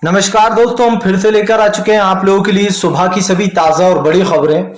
नमस्कार दोस्तों, हम फिर से लेकर आ चुके हैं आप लोगों के लिए सुबह की सभी ताजा और बड़ी खबरें।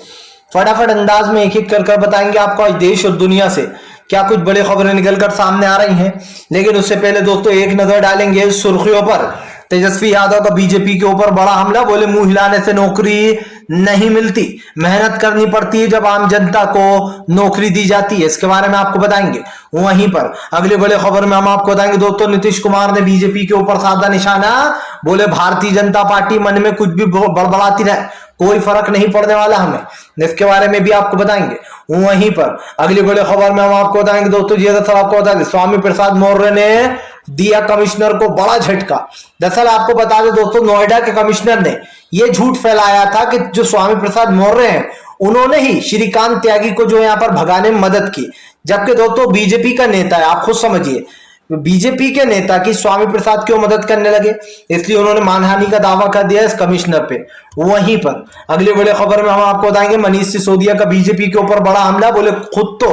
फटाफट अंदाज में एक एक कर बताएंगे आपको आज देश और दुनिया से क्या कुछ बड़ी खबरें निकलकर सामने आ रही हैं। लेकिन उससे पहले दोस्तों एक नजर डालेंगे सुर्खियों पर। तेजस्वी यादव का बीजेपी के ऊपर बड़ा हमला, बोले मुंह हिलाने से नौकरी नहीं मिलती, मेहनत करनी पड़ती है जब आम जनता को नौकरी दी जाती है। इसके बारे में आपको बताएंगे। वहीं पर अगले बड़े खबर में हम आपको बताएंगे दोस्तों, नीतीश कुमार ने बीजेपी के ऊपर साधा निशाना, बोले भारतीय जनता पार्टी मन में कुछ भी बड़बड़ाती रहे, कोई फर्क नहीं पड़ने वाला हमें। इसके बारे में भी आपको बताएंगे। वहीं पर अगली बड़ी खबर में हम आपको बताएंगे दोस्तों, जी दरअसल आपको बता दें स्वामी प्रसाद मौर्य ने दिया कमिश्नर को बड़ा झटका। दरअसल आपको बता दें दोस्तों, नोएडा के कमिश्नर ने यह झूठ फैलाया था कि जो स्वामी प्रसाद मौर्य हैं उन्होंने ही श्रीकांत त्यागी को जो यहां पर भगाने में मदद की, जबकि दोस्तों बीजेपी का नेता है, आप खुद समझिए बीजेपी के नेता की स्वामी प्रसाद क्यों मदद करने लगे, इसलिए उन्होंने मानहानि का दावा कर दिया इस कमिश्नर पे। वहीं पर अगले बड़े खबर में हम आपको बताएंगे, मनीष सिसोदिया का बीजेपी के ऊपर बड़ा हमला, बोले खुद तो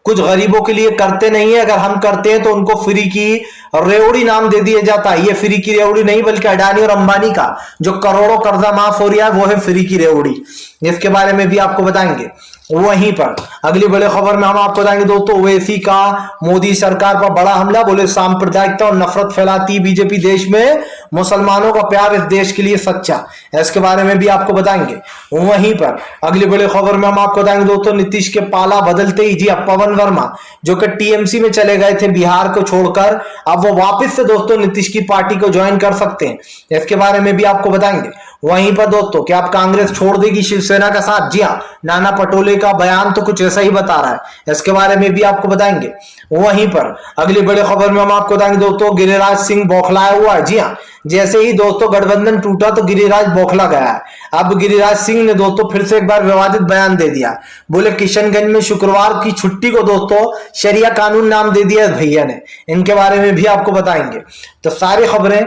कुछ गरीबों के लिए करते नहीं है, अगर हम करते हैं तो उनको फ्री की रेवड़ी नाम दे दिया जाता है। ये फ्री की रेवड़ी नहीं बल्कि अडानी और अंबानी का जो करोड़ों कर्जा माफ हो रहा है वो है फ्री की रेवड़ी। इसके बारे में भी आपको बताएंगे। वहीं पर अगली बड़े खबर में हम आपको बताएंगे दोस्तों, ओवैसी का मोदी सरकार पर बड़ा हमला, बोले सांप्रदायिकता और नफरत फैलाती बीजेपी देश में, मुसलमानों का प्यार इस देश के लिए सच्चा। इसके बारे में भी आपको बताएंगे। वहीं पर अगली बड़ी खबर में हम आपको बताएंगे दोस्तों, नीतीश के पाला बदलते ही जी अब पवन वर्मा जो कि टीएमसी में चले गए थे बिहार को छोड़कर, अब वो वापस से दोस्तों नीतीश की पार्टी को ज्वाइन कर सकते हैं। इसके बारे में भी आपको बताएंगे। वहीं पर दोस्तों, क्या आप कांग्रेस छोड़ देगी शिवसेना का साथ? जी हाँ, नाना पटोले का बयान तो कुछ ऐसा ही बता रहा है। इसके बारे में भी आपको बताएंगे। वहीं पर अगली बड़ी खबर में हम आपको बताएंगे दोस्तों, गिरिराज सिंह बौखलाया हुआ है। जी हाँ, जैसे ही दोस्तों गठबंधन टूटा तो गिरिराज बौखला गया है। अब गिरिराज सिंह ने दोस्तों फिर से एक बार विवादित बयान दे दिया, बोले किशनगंज में शुक्रवार की छुट्टी को दोस्तों शरिया कानून नाम दे दिया भैया ने। इनके बारे में भी आपको बताएंगे। तो सारी खबरें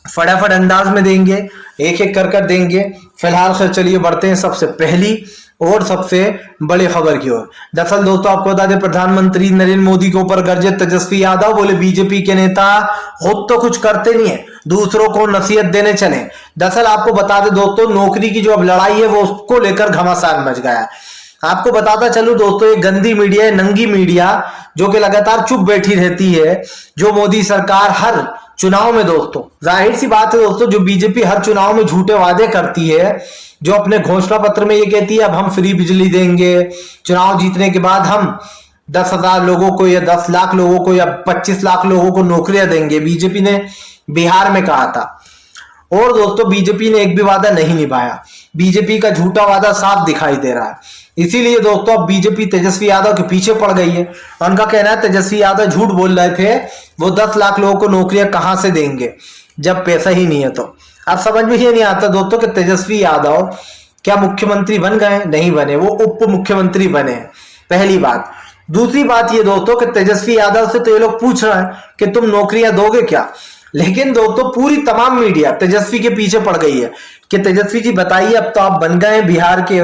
फटाफट अंदाज में देंगे, एक एक कर देंगे। फिलहाल खैर चलिए बढ़ते हैं सबसे पहली और सबसे बड़ी खबर की ओर। दरअसल दोस्तों आपको बता दें, प्रधानमंत्री नरेंद्र मोदी के ऊपर गरजे तेजस्वी यादव, बोले बीजेपी के नेता खुद तो कुछ करते नहीं है, दूसरों को नसीहत देने चले। दरअसल आपको बता दें दोस्तों, नौकरी की जो अब लड़ाई है वो उसको लेकर घमासान मच गया है। आपको बताता चलूं दोस्तों, एक गंदी मीडिया है, नंगी मीडिया, जो कि लगातार चुप बैठी रहती है। जो मोदी सरकार हर चुनाव में दोस्तों, जाहिर सी बात है दोस्तों, जो बीजेपी हर चुनाव में झूठे वादे करती है, जो अपने घोषणा पत्र में ये कहती है अब हम फ्री बिजली देंगे, चुनाव जीतने के बाद हम 10,000 लोगों को या 10 लाख लोगों को या 25 लाख लोगों को नौकरियां देंगे, बीजेपी ने बिहार में कहा था। और दोस्तों बीजेपी ने एक भी वादा नहीं निभाया। बीजेपी का झूठा वादा साफ दिखाई दे रहा है। इसीलिए दोस्तों अब बीजेपी तेजस्वी यादव के पीछे पड़ गई है। उनका कहना है तेजस्वी यादव झूठ बोल रहे थे, वो 10 लाख लोगों को नौकरियां कहां से देंगे जब पैसा ही नहीं है। तो अब समझ में ही नहीं आता दोस्तों कि तेजस्वी यादव क्या मुख्यमंत्री बन गए? नहीं बने, वो उप मुख्यमंत्री बने। पहली बात। दूसरी बात ये दोस्तों कि तेजस्वी यादव से तो ये लोग पूछ रहे हैं कि तुम नौकरियां दोगे क्या, लेकिन दोस्तों पूरी तमाम मीडिया तेजस्वी के पीछे पड़ गई है कि तेजस्वी जी बताइए, अब तो आप बन गए बिहार के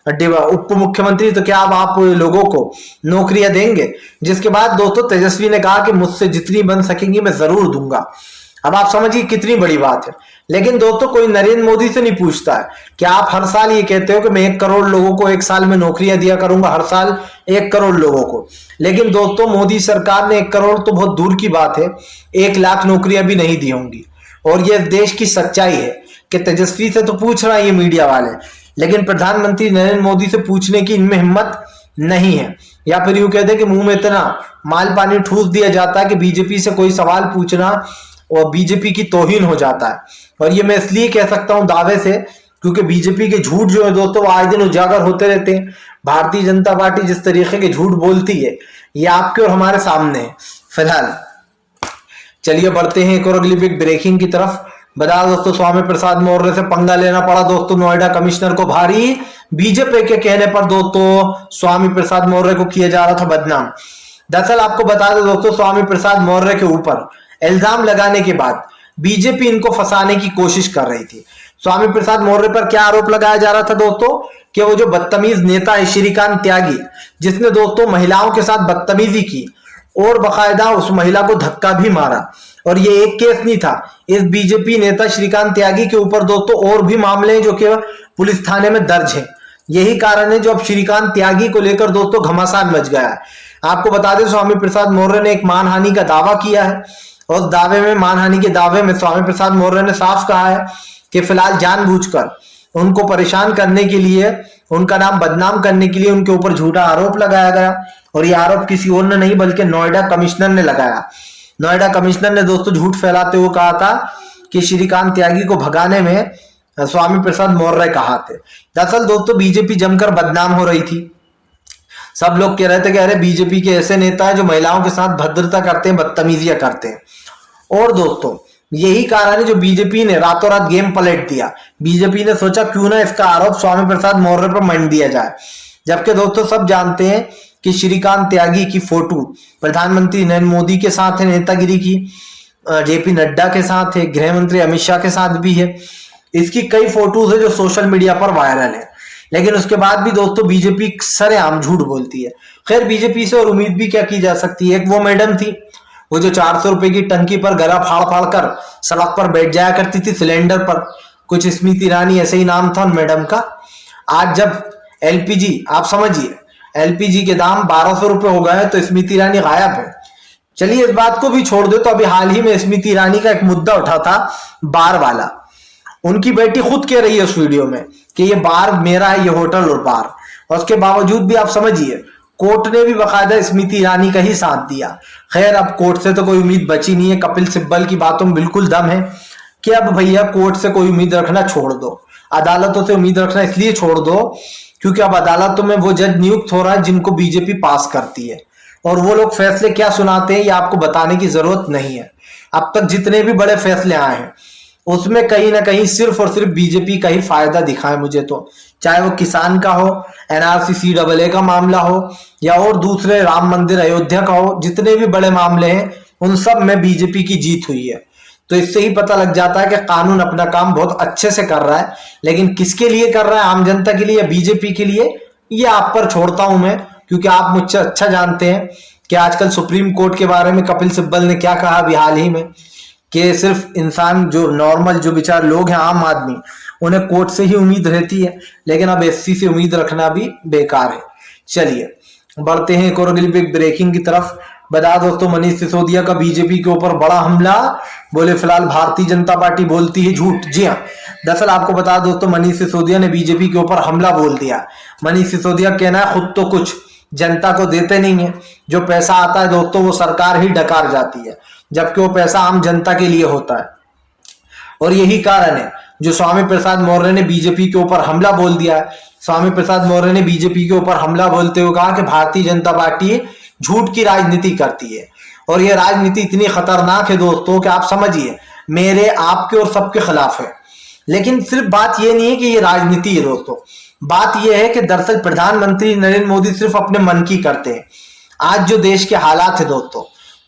उप मुख्यमंत्री, तो क्या अब आप लोगों को नौकरियां देंगे? जिसके बाद दोस्तों तेजस्वी ने कहा कि मुझसे जितनी बन सकेंगी मैं जरूर दूंगा। अब आप समझिए कितनी बड़ी बात है। लेकिन दोस्तों कोई नरेंद्र मोदी से नहीं पूछता है कि आप हर साल ये कहते हो कि मैं 1 करोड़ लोगों को एक साल में नौकरियां दिया करूंगा, हर साल 1 करोड़ लोगों को। लेकिन दोस्तों मोदी सरकार ने 1 करोड़ तो बहुत दूर की बात है, 1 लाख नौकरियां भी नहीं दी होंगी। और यह देश की सच्चाई है कि तेजस्वी से तो पूछ रहा है ये मीडिया वाले, लेकिन प्रधानमंत्री नरेंद्र मोदी से पूछने की इनमें हिम्मत नहीं है। या फिर यूं कहते हैं कि मुंह में इतना माल पानी ठूस दिया जाता है कि बीजेपी से कोई सवाल पूछना और बीजेपी की तौहीन हो जाता है। और ये मैं इसलिए कह सकता हूं दावे से, क्योंकि बीजेपी के झूठ जो है दोस्तों वो आए दिन उजागर होते रहते हैं। भारतीय जनता पार्टी जिस तरीके के झूठ बोलती है ये आपके और हमारे सामने है। फिलहाल चलिए बढ़ते हैं एक और अगली बिग ब्रेकिंग की तरफ। बता दोस्तों, स्वामी प्रसाद मौर्य से पंगा लेना पड़ा दोस्तों नोएडा कमिश्नर को भारी। बीजेपी के कहने पर दोस्तों स्वामी प्रसाद मौर्य को किया जा रहा था बदनाम। दरअसल आपको बता दें दोस्तों, स्वामी प्रसाद मौर्य के ऊपर इल्जाम लगाने के बाद बीजेपी इनको फंसाने की कोशिश कर रही थी। स्वामी प्रसाद मौर्य पर क्या आरोप लगाया जा रहा था दोस्तों कि वो जो बदतमीज नेता है श्रीकांत त्यागी, जिसने दोस्तों महिलाओं के साथ बदतमीजी की, और बकायदा उस महिला को धक्का भी मारा। और ये एक केस नहीं था, इस बीजेपी नेता श्रीकांत त्यागी के ऊपर दोस्तों और भी मामले हैं जो कि पुलिस थाने में दर्ज हैं। यही कारण है जो अब श्रीकांत त्यागी को लेकर दोस्तों घमासान मच गया है। आपको बता दें, स्वामी प्रसाद मौर्य ने एक मानहानि का दावा किया है और उस दावे में, मानहानि के दावे में स्वामी प्रसाद मौर्य ने साफ कहा है कि फिलहाल जानबूझकर उनको परेशान करने के लिए, उनका नाम बदनाम करने के लिए उनके ऊपर झूठा आरोप लगाया गया। और ये आरोप किसी और ने नहीं बल्कि नोएडा कमिश्नर ने लगाया। नोएडा कमिश्नर ने दोस्तों झूठ फैलाते हुए कहा था कि श्रीकांत त्यागी को भगाने में स्वामी प्रसाद मौर्य का हाथ है। दरअसल दोस्तों बीजेपी जमकर बदनाम हो रही थी। सब लोग कह रहे थे कि अरे बीजेपी के ऐसे नेता है जो महिलाओं के साथ भद्रता करते हैं, बदतमीजियां करते हैं। और दोस्तों यही कारण है जो बीजेपी ने रातों रात गेम पलट दिया। बीजेपी ने सोचा क्यों ना इसका आरोप स्वामी प्रसाद मौर्य पर मंड दिया जाए, जबकि दोस्तों सब जानते हैं कि श्रीकांत त्यागी की फोटो प्रधानमंत्री नरेंद्र मोदी के साथ है, नेतागिरी की, जेपी नड्डा के साथ है, गृह मंत्री अमित शाह के साथ भी है। इसकी कई फोटोज है जो सोशल मीडिया पर वायरल है, लेकिन उसके बाद भी दोस्तों बीजेपी सरेआम झूठ बोलती है। खैर बीजेपी से और उम्मीद भी क्या की जा सकती है। एक वो मैडम थी वो जो 400 रुपए की टंकी पर गला फाड़ फाड़ कर सड़क पर बैठ जाया करती थी, सिलेंडर पर, कुछ स्मृति ईरानी ऐसे ही नाम था उन मैडम का। आज जब एलपीजी, आप समझिए एलपीजी के दाम 1200 रुपए हो गए तो स्मृति ईरानी गायब है। चलिए इस बात को भी छोड़ दो, तो अभी हाल ही में स्मृति ईरानी का एक मुद्दा उठा था बार वाला। उनकी बेटी खुद कह रही है उस वीडियो में कि ये बार मेरा है, ये होटल और बार, और उसके बावजूद भी आप समझिए कोर्ट ने भी बकायदा स्मृति ईरानी का ही साथ दिया। खैर अब कोर्ट से तो कोई उम्मीद बची नहीं है। कपिल सिब्बल की बातों में बिल्कुल दम है कि अब भैया कोर्ट से कोई उम्मीद रखना छोड़ दो, अदालतों से उम्मीद रखना इसलिए छोड़ दो क्योंकि अब अदालतों में वो जज नियुक्त हो रहा है जिनको बीजेपी पास करती है, और वो लोग फैसले क्या सुनाते हैं ये आपको बताने की जरूरत नहीं है। अब तक जितने भी बड़े फैसले आए हैं उसमें कहीं ना कहीं सिर्फ और सिर्फ बीजेपी का ही फायदा दिखा है मुझे तो, चाहे वो किसान का हो, एनआरसी CAA का मामला हो, या और दूसरे राम मंदिर अयोध्या का हो, जितने भी बड़े मामले हैं उन सब में बीजेपी की जीत हुई है। तो इससे ही पता लग जाता है कि कानून अपना काम बहुत अच्छे से कर रहा है, लेकिन किसके लिए कर रहा है, आम जनता के लिए या बीजेपी के लिए, ये आप पर छोड़ता हूं मैं, क्योंकि आप मुझसे अच्छा जानते हैं कि आजकल सुप्रीम कोर्ट के बारे में कपिल सिब्बल ने क्या कहा अभी हाल ही में, कि सिर्फ इंसान जो नॉर्मल जो बेचार लोग हैं, आम आदमी, उन्हें कोर्ट से ही उम्मीद रहती है, लेकिन अब एससी से उम्मीद रखना भी बेकार है। चलिए बढ़ते हैं एक और बिग ब्रेकिंग की तरफ। बता दोस्तों मनीष सिसोदिया का बीजेपी के ऊपर बड़ा हमला, बोले फिलहाल भारतीय जनता पार्टी बोलती है झूठ। जी हाँ, दरअसल आपको बता दोस्तों मनीष सिसोदिया ने बीजेपी के ऊपर हमला बोल दिया। मनीष सिसोदिया कहना है खुद तो कुछ जनता को देते नहीं है, जो पैसा आता है दोस्तों वो सरकार ही डकार जाती है, जबकि वो पैसा आम जनता के लिए होता है। और यही कारण है जो स्वामी प्रसाद मौर्य ने बीजेपी के ऊपर हमला बोल दिया है। स्वामी प्रसाद मौर्य ने बीजेपी के ऊपर हमला बोलते हुए कहा कि भारतीय जनता पार्टी झूठ की राजनीति करती है, और यह राजनीति इतनी खतरनाक है दोस्तों कि आप समझिए मेरे, आपके और सबके खिलाफ है। लेकिन सिर्फ बात यह नहीं है कि ये राजनीति है दोस्तों, बात यह है कि दरअसल प्रधानमंत्री नरेंद्र मोदी सिर्फ अपने मन की करते हैं। आज जो देश के हालात है दोस्तों,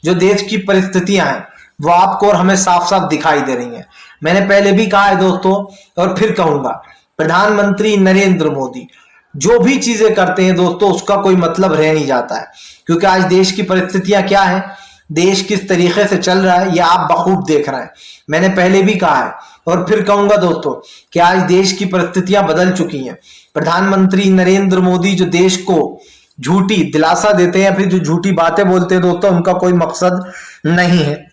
जो देश की परिस्थितियां हैं, वो आपको और हमें साफ साफ दिखाई दे रही हैं। मैंने पहले भी कहा है दोस्तों और फिर कहूंगा, प्रधानमंत्री नरेंद्र मोदी जो भी चीजें करते हैं दोस्तों उसका कोई मतलब रह नहीं जाता है, क्योंकि आज देश की परिस्थितियां क्या है, देश किस तरीके से चल रहा है, ये आप बखूब देख रहे हैं। मैंने पहले भी कहा है और फिर कहूंगा दोस्तों कि आज देश की परिस्थितियां बदल चुकी हैं। प्रधानमंत्री नरेंद्र मोदी जो देश को झूठी दिलासा देते हैं, फिर जो झूठी बातें बोलते हैं दोस्तों, उनका कोई मकसद नहीं है।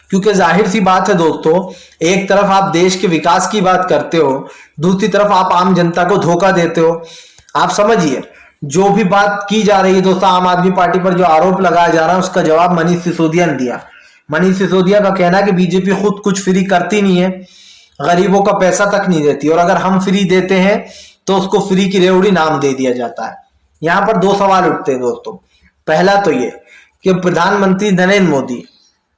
क्योंकि जाहिर सी बात है दोस्तों, एक तरफ आप देश के विकास की बात करते हो, दूसरी तरफ आप आम जनता को धोखा देते हो। आप समझिए जो भी बात की जा रही है दोस्तों, आम आदमी पार्टी पर जो आरोप लगाया जा रहा है उसका जवाब मनीष सिसोदिया ने दिया। मनीष सिसोदिया का कहना है कि बीजेपी खुद कुछ फ्री करती नहीं है, गरीबों का पैसा तक नहीं देती, और अगर हम फ्री देते हैं तो उसको फ्री की रेवड़ी नाम दे दिया जाता है। यहां पर दो सवाल उठते हैं दोस्तों। पहला तो ये कि प्रधानमंत्री नरेंद्र मोदी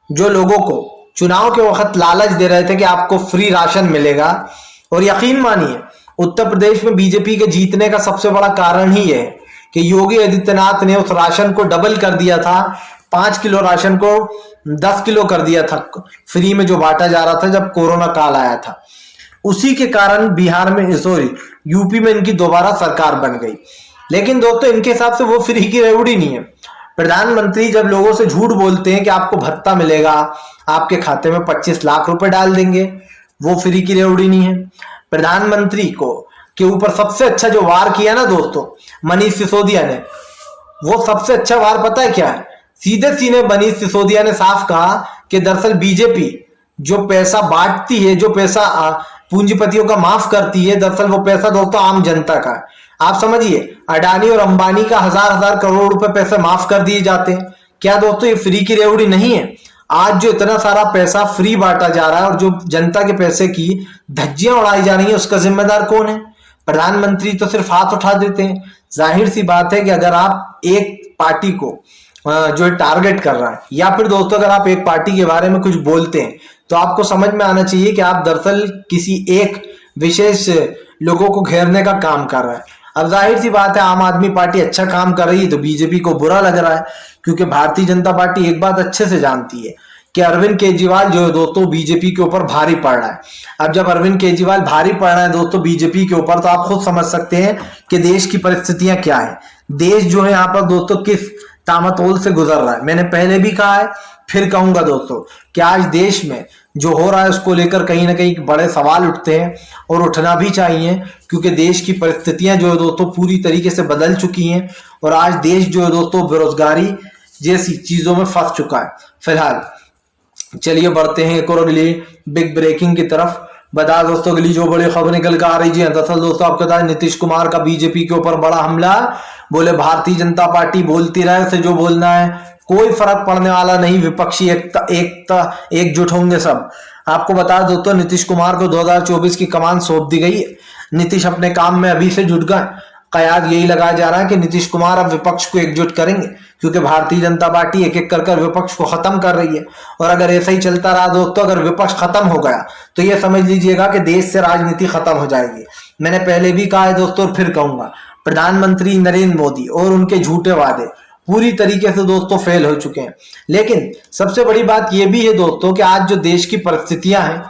जो लोगों को चुनाव के वक्त लालच दे रहे थे कि आपको फ्री राशन मिलेगा, और यकीन मानिए उत्तर प्रदेश में बीजेपी के जीतने का सबसे बड़ा कारण ही यह है कि योगी आदित्यनाथ ने उस राशन को डबल कर दिया था, 5 किलो राशन को 10 किलो कर दिया था फ्री में जो बांटा जा रहा था जब कोरोना काल आया था। उसी के कारण बिहार में, यूपी में इनकी दोबारा सरकार बन गई। लेकिन दोस्तों इनके हिसाब से वो फ्री की रेवड़ी नहीं है, प्रधानमंत्री जब लोगों से झूठ बोलते हैं कि आपको भत्ता मिलेगा, आपके खाते में 25 लाख रुपए डाल देंगे, वो फ्री की रेवड़ी नहीं है। प्रधानमंत्री को के ऊपर सबसे अच्छा जो वार किया ना दोस्तों मनीष सिसोदिया ने, वो सबसे अच्छा वार पता है क्या है? सीधे सीधे मनीष सिसोदिया ने साफ कहा कि दरअसल बीजेपी जो पैसा बांटती है, जो पैसा पूंजीपतियों का माफ करती है, दरअसल वो पैसा दोस्तों आम जनता का है। आप समझिए, अडानी और अंबानी का हजार हजार करोड़ रुपए पैसे माफ कर दिए जाते हैं। क्या दोस्तों ये फ्री की रेवड़ी नहीं है? आज जो इतना सारा पैसा फ्री बांटा जा रहा है और जो जनता के पैसे की धज्जियां उड़ाई जा रही है, उसका जिम्मेदार कौन है? प्रधानमंत्री तो सिर्फ हाथ उठा देते हैं। जाहिर सी बात है कि अगर आप एक पार्टी को जो टारगेट कर रहा है, या फिर दोस्तों अगर आप एक पार्टी के बारे में कुछ बोलते हैं, तो आपको समझ में आना चाहिए कि आप दरअसल किसी एक विशेष लोगों को घेरने का काम कर रहे हैं। अब जाहिर सी बात है, आम आदमी पार्टी अच्छा काम कर रही है तो बीजेपी को बुरा लग रहा है, क्योंकि भारतीय जनता पार्टी एक बात अच्छे से जानती है कि अरविंद केजरीवाल जो है दोस्तों बीजेपी के ऊपर भारी पड़ रहा है। अब जब अरविंद केजरीवाल भारी पड़ रहा है दोस्तों बीजेपी के ऊपर, तो आप खुद समझ सकते हैं कि देश की परिस्थितियां क्या है। देश जो है यहाँ पर दोस्तों किस तामतोल से गुजर रहा है। मैंने पहले भी कहा है, फिर कहूंगा दोस्तों कि आज देश में जो हो रहा है उसको लेकर कहीं ना कहीं बड़े सवाल उठते हैं, और उठना भी चाहिए, क्योंकि देश की परिस्थितियां जो है दोस्तों पूरी तरीके से बदल चुकी हैं, और आज देश जो है दोस्तों बेरोजगारी जैसी चीजों में फंस चुका है। फिलहाल चलिए बढ़ते हैं एक और अगली बिग ब्रेकिंग की तरफ। बता दोस्तों अगली जो बड़ी खबर निकल कर आ रही है, दरअसल दोस्तों आपको बता नीतीश कुमार का बीजेपी के ऊपर बड़ा हमला। बोले भारतीय जनता पार्टी बोलती रहे, उसे जो बोलना है, कोई फर्क पड़ने वाला नहीं, विपक्षी एकजुट होंगे सब। आपको बता दोस्तों नीतीश कुमार को 2024 की कमान सौंप दी गई है। नीतीश अपने काम में अभी से जुट गए। कयास यही लगाया जा रहा है कि नीतीश कुमार अब विपक्ष को एकजुट करेंगे, क्योंकि भारतीय जनता पार्टी एक एक कर विपक्ष को खत्म कर रही है। और अगर ऐसा ही चलता रहा दोस्तों, अगर विपक्ष खत्म हो गया तो ये समझ लीजिएगा कि देश से राजनीति खत्म हो जाएगी। मैंने पहले भी कहा है दोस्तों और फिर कहूंगा, प्रधानमंत्री नरेंद्र मोदी और उनके झूठे वादे पूरी तरीके से दोस्तों फेल हो चुके हैं। लेकिन सबसे बड़ी बात यह भी है दोस्तों कि आज जो देश की परिस्थितियां हैं,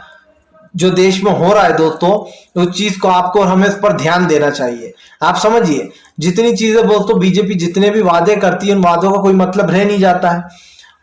जो देश में हो रहा है दोस्तों, उस चीज को आपको और हमें इस पर ध्यान देना चाहिए। आप समझिए, जितनी चीजें दोस्तों बीजेपी जितने भी वादे करती है, उन वादों का कोई मतलब रह नहीं जाता है,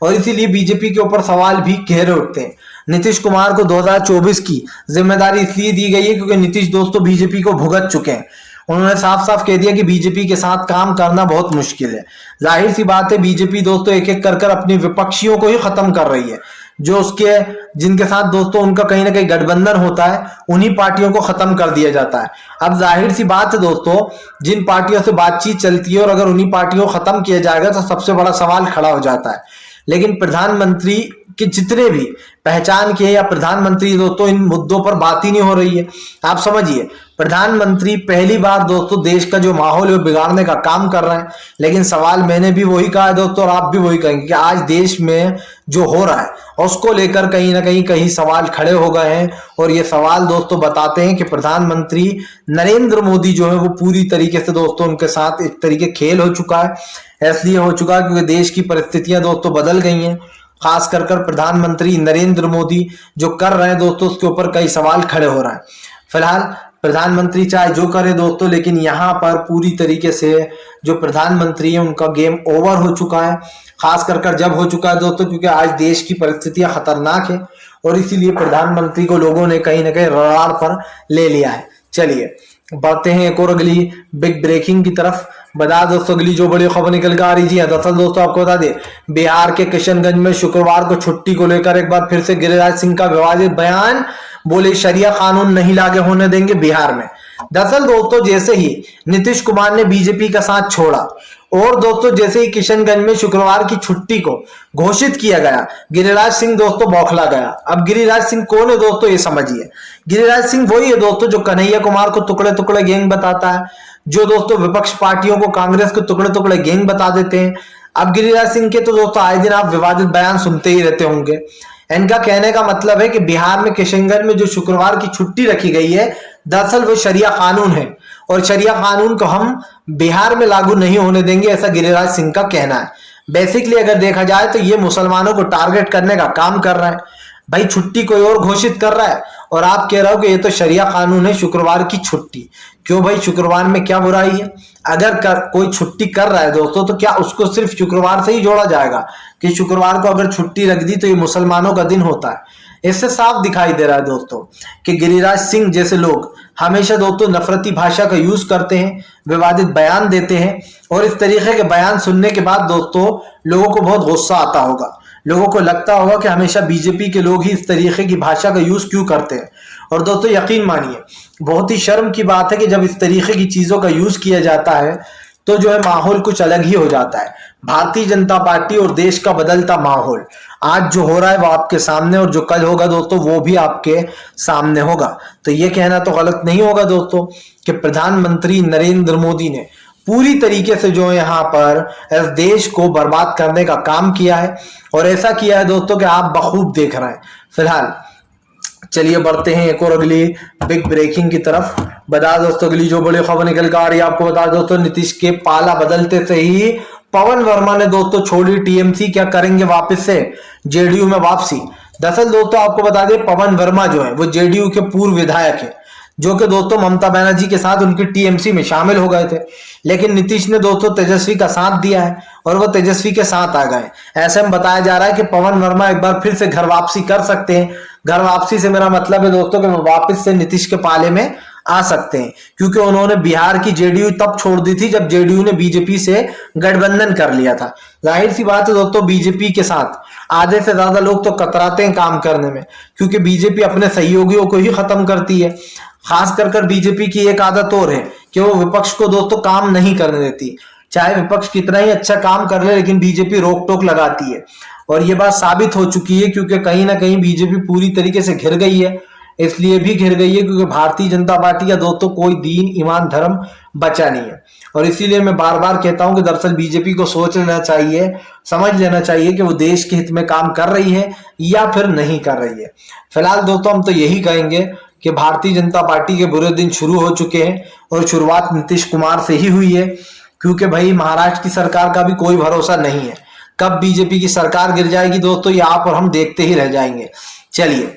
और इसीलिए बीजेपी के ऊपर सवाल भी गहरे उठते हैं। नीतीश कुमार को 2024 की जिम्मेदारी इसलिए दी गई है क्योंकि नीतीश दोस्तों बीजेपी को भुगत चुके हैं। उन्होंने साफ साफ कह दिया कि बीजेपी के साथ काम करना बहुत मुश्किल है। जाहिर सी बात है, बीजेपी दोस्तों एक एक कर अपनी विपक्षियों को ही खत्म कर रही है। जो उसके जिनके साथ दोस्तों उनका कहीं ना कहीं गठबंधन होता है, उन्हीं पार्टियों को खत्म कर दिया जाता है। अब जाहिर सी बात है दोस्तों, जिन पार्टियों से बातचीत चलती है और अगर उन्हीं पार्टियों को खत्म किया जाएगा तो सबसे बड़ा सवाल खड़ा हो जाता है। लेकिन प्रधानमंत्री के जितने भी पहचान किए या प्रधानमंत्री दोस्तों, इन मुद्दों पर बात ही नहीं हो रही है। आप समझिए, प्रधानमंत्री पहली बार दोस्तों देश का जो माहौल है वो बिगाड़ने का काम कर रहे हैं। लेकिन सवाल मैंने भी वही कहा है दोस्तों, और आप भी वही कहेंगे कि आज देश में जो हो रहा है उसको लेकर कहीं ना कहीं सवाल खड़े हो गए हैं। और ये सवाल दोस्तों बताते हैं कि प्रधानमंत्री नरेंद्र मोदी जो है वो पूरी तरीके से दोस्तों उनके साथ एक तरीके खेल हो चुका है। इसलिए हो चुका है क्योंकि देश की परिस्थितियां दोस्तों बदल गई हैं। खास कर प्रधानमंत्री नरेंद्र मोदी जो कर रहे हैं दोस्तों, उसके ऊपर कई सवाल खड़े हो रहे हैं। फिलहाल प्रधानमंत्री चाहे जो करे दोस्तों, लेकिन यहाँ पर पूरी तरीके से जो प्रधानमंत्री है उनका गेम ओवर हो चुका है। खास कर जब हो चुका है दोस्तों, क्योंकि आज देश की परिस्थितियां खतरनाक है और इसीलिए प्रधानमंत्री को लोगों ने कहीं ना कहीं रडार पर ले लिया है। चलिए बढ़ते हैं एक और अगली बिग ब्रेकिंग की तरफ। बता दोस्तों अगली जो बड़ी खबर निकल कर आ रही है, दरअसल दोस्तों आपको बता दें, बिहार के किशनगंज में शुक्रवार को छुट्टी को लेकर एक बार फिर से गिरिराज सिंह का विवादित बयान। बोले शरिया कानून नहीं लागू होने देंगे बिहार में। दरअसल दोस्तों जैसे ही नीतीश कुमार ने बीजेपी का साथ छोड़ा और दोस्तों जैसे ही किशनगंज में शुक्रवार की छुट्टी को घोषित किया गया, गिरिराज सिंह दोस्तों बौखला गया। अब गिरिराज सिंह कौन है दोस्तों, ये समझिए। गिरिराज सिंह वही है दोस्तों जो कन्हैया कुमार को टुकड़े टुकड़े गैंग बताता है, जो दोस्तों विपक्ष पार्टियों को कांग्रेस को टुकड़े टुकड़े गैंग बता देते हैं। अब गिरिराज सिंह के तो दोस्तों आए दिन आप विवादित बयान सुनते ही रहते होंगे। इनका कहने का मतलब है कि बिहार में किशनगंज में जो शुक्रवार की छुट्टी रखी गई है, दरअसल वो शरिया कानून है और शरिया कानून को हम बिहार में लागू नहीं होने देंगे, ऐसा गिरिराज सिंह का कहना है। बेसिकली अगर देखा जाए तो ये मुसलमानों को टारगेट करने का काम कर रहा है। भाई छुट्टी कोई और घोषित कर रहा है और आप कह रहे हो कि ये तो शरिया कानून है, शुक्रवार की छुट्टी। क्यों भाई, शुक्रवार में क्या बुराई है? अगर कोई छुट्टी कर रहा है दोस्तों तो क्या उसको सिर्फ शुक्रवार से ही जोड़ा जाएगा कि शुक्रवार को अगर छुट्टी रख दी तो ये मुसलमानों का दिन होता है? इससे साफ दिखाई दे रहा है दोस्तों कि गिरिराज सिंह जैसे लोग हमेशा दोस्तों नफरती भाषा का यूज करते हैं, विवादित बयान देते हैं, और इस तरीके के बयान सुनने के बाद दोस्तों लोगों को बहुत गुस्सा आता होगा। लोगों को लगता होगा कि हमेशा बीजेपी के लोग ही इस तरीके की भाषा का यूज क्यों करते हैं। और दोस्तों यकीन मानिए, बहुत ही शर्म की बात है कि जब इस तरीके की चीजों का यूज किया जाता है तो जो है माहौल कुछ अलग ही हो जाता है। भारतीय जनता पार्टी और देश का बदलता माहौल आज जो हो रहा है वो आपके सामने, और जो कल होगा दोस्तों वो भी आपके सामने होगा। तो ये कहना तो गलत नहीं होगा दोस्तों कि प्रधानमंत्री नरेंद्र मोदी ने पूरी तरीके से जो यहाँ पर इस देश को बर्बाद करने का काम किया है, और ऐसा किया है दोस्तों कि आप बखूब देख रहे हैं। फिलहाल चलिए बढ़ते हैं एक और अगली बिग ब्रेकिंग की तरफ। बता दोस्तों अगली जो बड़ी खबर निकल कर आ रही है, आपको बता दोस्तों नीतीश के पाला बदलते से ही पवन वर्मा ने दोस्तों छोड़ी टीएमसी, क्या करेंगे वापस से जेडीयू में वापसी। दरअसल दोस्तों आपको बता दें, पवन वर्मा जो है वो जेडीयू के पूर्व विधायक है, जो कि दोस्तों ममता बनर्जी के साथ उनकी टीएमसी में शामिल हो गए थे। लेकिन नीतीश ने दोस्तों तेजस्वी का साथ दिया है और वो तेजस्वी के साथ आ गए। ऐसे में बताया जा रहा है कि पवन वर्मा एक बार फिर से घर वापसी कर सकते हैं। घर वापसी से मेरा मतलब है दोस्तों कि वो वापस से नीतीश के पाले में आ सकते हैं, क्योंकि उन्होंने बिहार की जेडीयू तब छोड़ दी थी जब जेडीयू ने बीजेपी से गठबंधन कर लिया था। जाहिर सी बात है दोस्तों, बीजेपी के साथ आधे से ज्यादा लोग तो कतराते हैं काम करने में, क्योंकि बीजेपी अपने सहयोगियों को ही खत्म करती है। खास कर बीजेपी की एक आदत और है कि वो विपक्ष को दोस्तों काम नहीं करने देती। चाहे विपक्ष कितना ही अच्छा काम कर ले, लेकिन बीजेपी रोक टोक लगाती है। और ये बात साबित हो चुकी है, क्योंकि कहीं ना कहीं बीजेपी पूरी तरीके से घिर गई है। इसलिए भी घिर गई है क्योंकि भारतीय जनता पार्टी का दोस्तों कोई दीन ईमान धर्म बचा नहीं है। और इसीलिए मैं बार बार कहता हूं कि दरअसल बीजेपी को सोच लेना चाहिए, समझ लेना चाहिए कि वो देश के हित में काम कर रही है या फिर नहीं कर रही है। फिलहाल दोस्तों हम तो यही कहेंगे कि भारतीय जनता पार्टी के बुरे दिन शुरू हो चुके हैं, और शुरुआत नीतीश कुमार से ही हुई है, क्योंकि भाई महाराष्ट्र की सरकार का भी कोई भरोसा नहीं है। कब बीजेपी की सरकार गिर जाएगी दोस्तों, ये आप और हम देखते ही रह जाएंगे। चलिए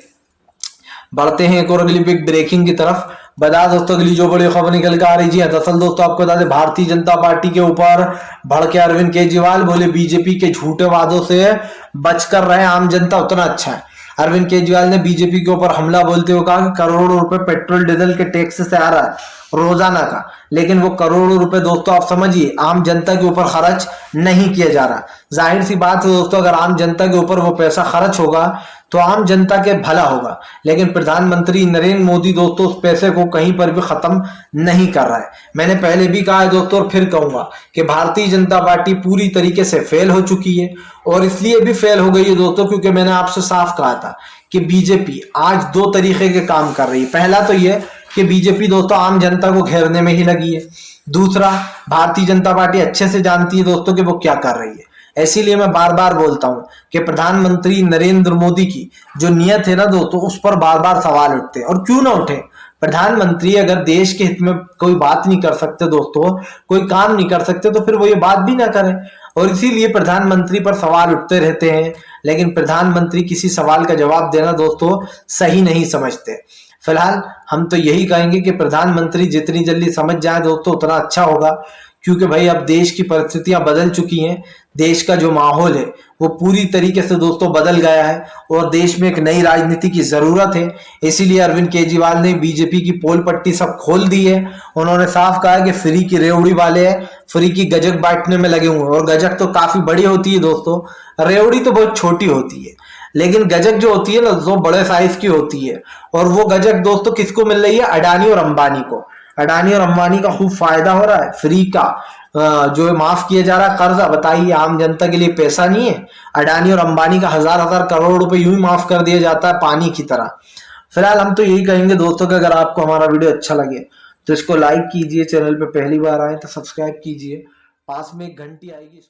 बढ़ते हैं एक और अगली बिग ब्रेकिंग की तरफ। बता दोस्तों अगली जो बड़ी खबर निकल कर आ रही है, दरअसल दोस्तों आपको बता दें, भारतीय जनता पार्टी के ऊपर भड़के अरविंद केजरीवाल, बोले बीजेपी के झूठे वादों से बचकर रहे, आम जनता उतना अच्छा है। अरविंद केजरीवाल ने बीजेपी के ऊपर हमला बोलते हुए कहा कि करोड़ों रुपए पेट्रोल डीजल के टैक्स से आ रहा है रोजाना का, लेकिन वो करोड़ों रुपए दोस्तों आप समझिए आम जनता के ऊपर खर्च नहीं किया जा रहा। जाहिर सी बात है दोस्तों, अगर आम जनता के ऊपर वो पैसा खर्च होगा तो आम जनता के भला होगा, लेकिन प्रधानमंत्री नरेंद्र मोदी दोस्तों उस पैसे को कहीं पर भी खत्म नहीं कर रहा है। मैंने पहले भी कहा है दोस्तों और फिर कहूंगा कि भारतीय जनता पार्टी पूरी तरीके से फेल हो चुकी है, और इसलिए भी फेल हो गई है दोस्तों क्योंकि मैंने आपसे साफ कहा था कि बीजेपी आज दो तरीके के काम कर रही है। पहला तो यह कि बीजेपी दोस्तों आम जनता को घेरने में ही लगी है। दूसरा, भारतीय जनता पार्टी अच्छे से जानती है दोस्तों कि वो क्या कर रही है। इसीलिए मैं बार बार बोलता हूं कि प्रधानमंत्री नरेंद्र मोदी की जो नियत है ना दोस्तों, उस पर बार बार सवाल उठते हैं। और क्यों ना उठे, प्रधानमंत्री अगर देश के हित में कोई बात नहीं कर सकते दोस्तों, कोई काम नहीं कर सकते, तो फिर वो ये बात भी ना करें। और इसीलिए प्रधानमंत्री पर सवाल उठते रहते हैं, लेकिन प्रधानमंत्री किसी सवाल का जवाब देना दोस्तों सही नहीं समझते। फिलहाल हम तो यही कहेंगे कि प्रधानमंत्री जितनी जल्दी समझ जाए दोस्तों उतना अच्छा होगा, क्योंकि भाई अब देश की परिस्थितियां बदल चुकी हैं। देश का जो माहौल है वो पूरी तरीके से दोस्तों बदल गया है, और देश में एक नई राजनीति की जरूरत है। इसीलिए अरविंद केजरीवाल ने बीजेपी की पोल पट्टी सब खोल दी है। उन्होंने साफ कहा कि फ्री की रेवड़ी वाले हैं, फ्री की गजक बांटने में लगे हुए हैं। और गजक तो काफी बड़ी होती है दोस्तों, रेवड़ी तो बहुत छोटी होती है, लेकिन गजक जो होती है ना वो बड़े साइज की होती है। और वो गजक दोस्तों किसको मिल रही है? अडानी और अंबानी को। अडानी और अंबानी का खूब फायदा हो रहा है। फ्री का जो माफ किया जा रहा है कर्जा, बताइए आम जनता के लिए पैसा नहीं है। अडानी और अंबानी का हजार हजार करोड़ रुपए यूं ही माफ कर दिया जाता है पानी की तरह। फिलहाल हम तो यही कहेंगे दोस्तों कि अगर आपको हमारा वीडियो अच्छा लगे तो इसको लाइक कीजिए, चैनल पे पहली बार आए तो सब्सक्राइब कीजिए, पास में एक घंटी आएगी।